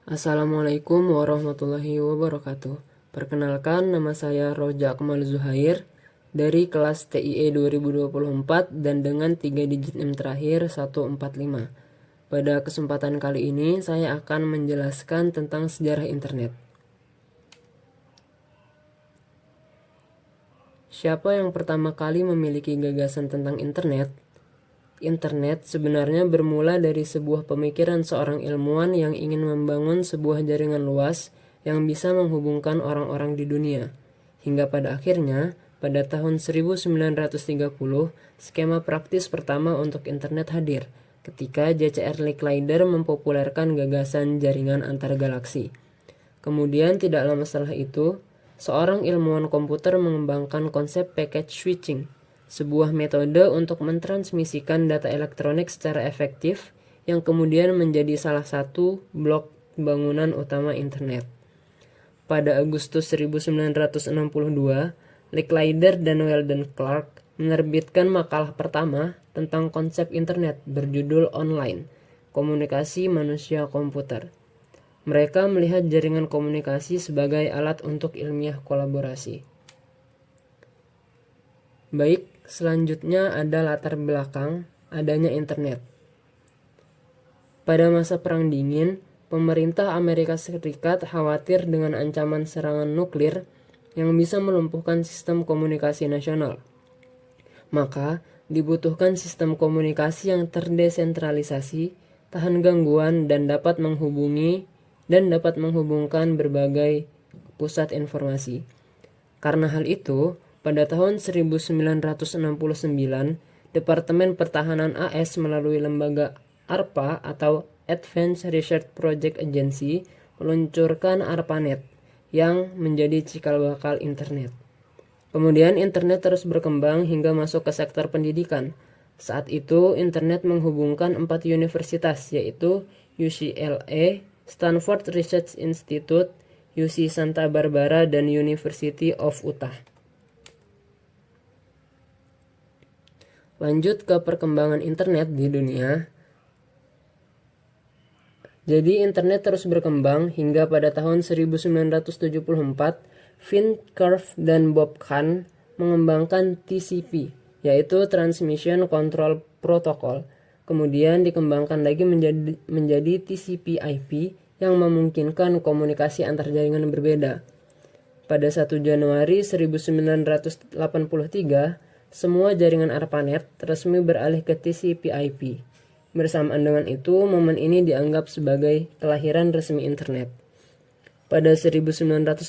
Assalamualaikum warahmatullahi wabarakatuh. Perkenalkan, nama saya Roja Akmal Zuhair dari kelas TIE 2024 dan dengan 3 digit NIM terakhir 145. Pada kesempatan kali ini saya akan menjelaskan tentang sejarah internet. Siapa yang pertama kali memiliki gagasan tentang internet? Internet sebenarnya bermula dari sebuah pemikiran seorang ilmuwan yang ingin membangun sebuah jaringan luas yang bisa menghubungkan orang-orang di dunia. Hingga pada akhirnya, pada tahun 1930, skema praktis pertama untuk internet hadir, ketika J.C.R. Licklider mempopulerkan gagasan jaringan antar galaksi. Kemudian tidak lama setelah itu, seorang ilmuwan komputer mengembangkan konsep packet switching, sebuah metode untuk mentransmisikan data elektronik secara efektif yang kemudian menjadi salah satu blok bangunan utama internet. Pada Agustus 1962, Licklider dan Weldon Clark menerbitkan makalah pertama tentang konsep internet berjudul Online, Komunikasi Manusia-Komputer. Mereka melihat jaringan komunikasi sebagai alat untuk ilmiah kolaborasi. Baik, selanjutnya ada latar belakang adanya internet. Pada masa Perang Dingin, pemerintah Amerika Serikat khawatir dengan ancaman serangan nuklir yang bisa melumpuhkan sistem komunikasi nasional. Maka, dibutuhkan sistem komunikasi yang terdesentralisasi, tahan gangguan, dan dapat menghubungkan berbagai pusat informasi. Karena hal itu, pada tahun 1969, Departemen Pertahanan AS melalui lembaga ARPA atau Advanced Research Project Agency meluncurkan ARPANET yang menjadi cikal bakal internet. Kemudian internet terus berkembang hingga masuk ke sektor pendidikan. Saat itu internet menghubungkan 4 universitas yaitu UCLA, Stanford Research Institute, UC Santa Barbara, dan University of Utah. Lanjut ke perkembangan internet di dunia. Jadi internet terus berkembang hingga pada tahun 1974, Finn Cerf dan Bob Kahn mengembangkan TCP, yaitu Transmission Control Protocol. Kemudian dikembangkan lagi menjadi TCP/IP yang memungkinkan komunikasi antar jaringan berbeda. Pada 1 Januari 1983, semua jaringan ARPANET resmi beralih ke TCP/IP. Bersamaan dengan itu, momen ini dianggap sebagai kelahiran resmi internet. Pada 1984,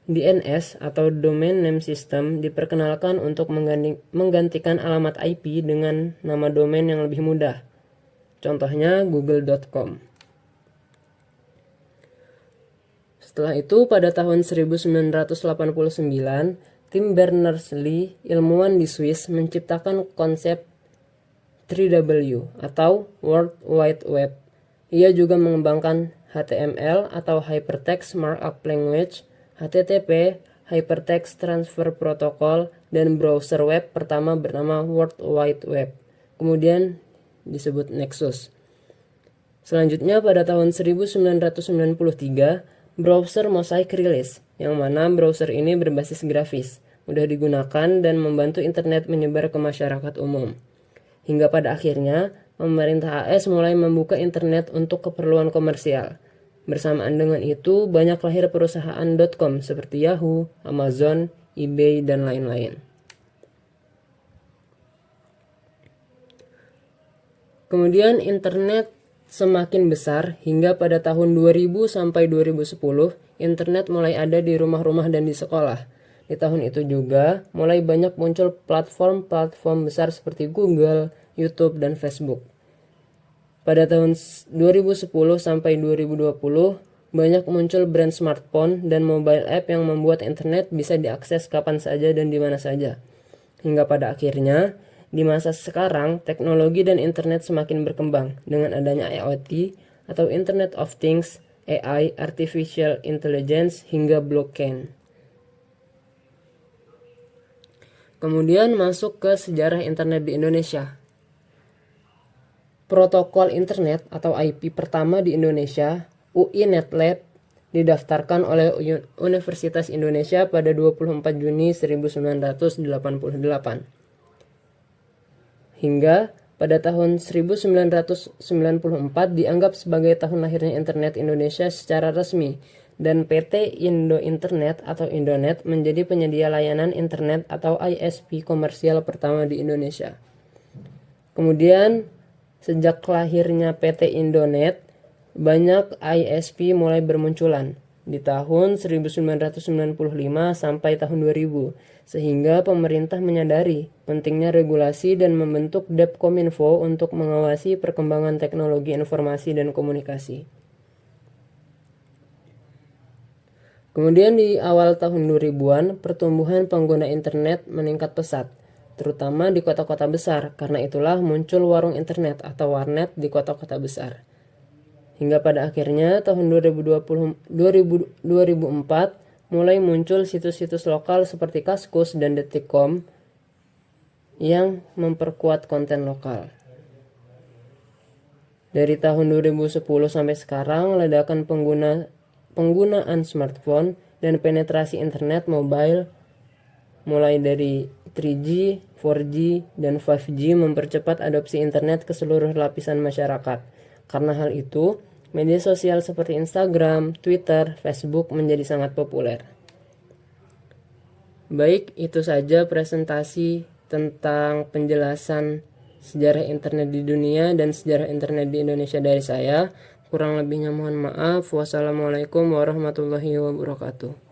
DNS atau Domain Name System diperkenalkan untuk menggantikan alamat IP dengan nama domain yang lebih mudah. Contohnya google.com. Setelah itu, pada tahun 1989, Tim Berners-Lee, ilmuwan di Swiss, menciptakan konsep 3W atau World Wide Web. Ia juga mengembangkan HTML atau Hypertext Markup Language, HTTP, Hypertext Transfer Protocol, dan browser web pertama bernama World Wide Web, kemudian disebut Nexus. Selanjutnya pada tahun 1993, browser Mosaic rilis, yang mana browser ini berbasis grafis, mudah digunakan dan membantu internet menyebar ke masyarakat umum. Hingga pada akhirnya, pemerintah AS mulai membuka internet untuk keperluan komersial. Bersamaan dengan itu, banyak lahir perusahaan .com seperti Yahoo, Amazon, eBay, dan lain-lain. Kemudian internet semakin besar hingga pada tahun 2000 sampai 2010, internet mulai ada di rumah-rumah dan di sekolah. Di tahun itu juga mulai banyak muncul platform-platform besar seperti Google, YouTube, dan Facebook. Pada tahun 2010 sampai 2020, banyak muncul brand smartphone dan mobile app yang membuat internet bisa diakses kapan saja dan di mana saja. Hingga pada akhirnya, di masa sekarang, teknologi dan internet semakin berkembang dengan adanya IoT atau Internet of Things, AI, Artificial Intelligence, hingga blockchain. Kemudian masuk ke sejarah internet di Indonesia. Protokol internet atau IP pertama di Indonesia UI NetLab didaftarkan oleh Universitas Indonesia pada 24 Juni 1988. Hingga pada tahun 1994 dianggap sebagai tahun lahirnya internet Indonesia secara resmi, dan PT Indo Internet atau Indonet menjadi penyedia layanan internet atau ISP komersial pertama di Indonesia. Kemudian, sejak lahirnya PT Indonet, banyak ISP mulai bermunculan di tahun 1995 sampai tahun 2000, sehingga pemerintah menyadari pentingnya regulasi dan membentuk Depkominfo untuk mengawasi perkembangan teknologi informasi dan komunikasi. Kemudian di awal tahun 2000-an, pertumbuhan pengguna internet meningkat pesat, terutama di kota-kota besar. Karena itulah muncul warung internet atau warnet di kota-kota besar. Hingga pada akhirnya tahun 2004 mulai muncul situs-situs lokal seperti Kaskus dan Detikcom yang memperkuat konten lokal. Dari tahun 2010 sampai sekarang, ledakan penggunaan smartphone dan penetrasi internet mobile mulai dari 3G, 4G, dan 5G mempercepat adopsi internet ke seluruh lapisan masyarakat. Karena hal itu, media sosial seperti Instagram, Twitter, Facebook menjadi sangat populer. Baik, itu saja presentasi tentang penjelasan sejarah internet di dunia dan sejarah internet di Indonesia dari saya. Kurang lebihnya mohon maaf. Wassalamualaikum warahmatullahi wabarakatuh.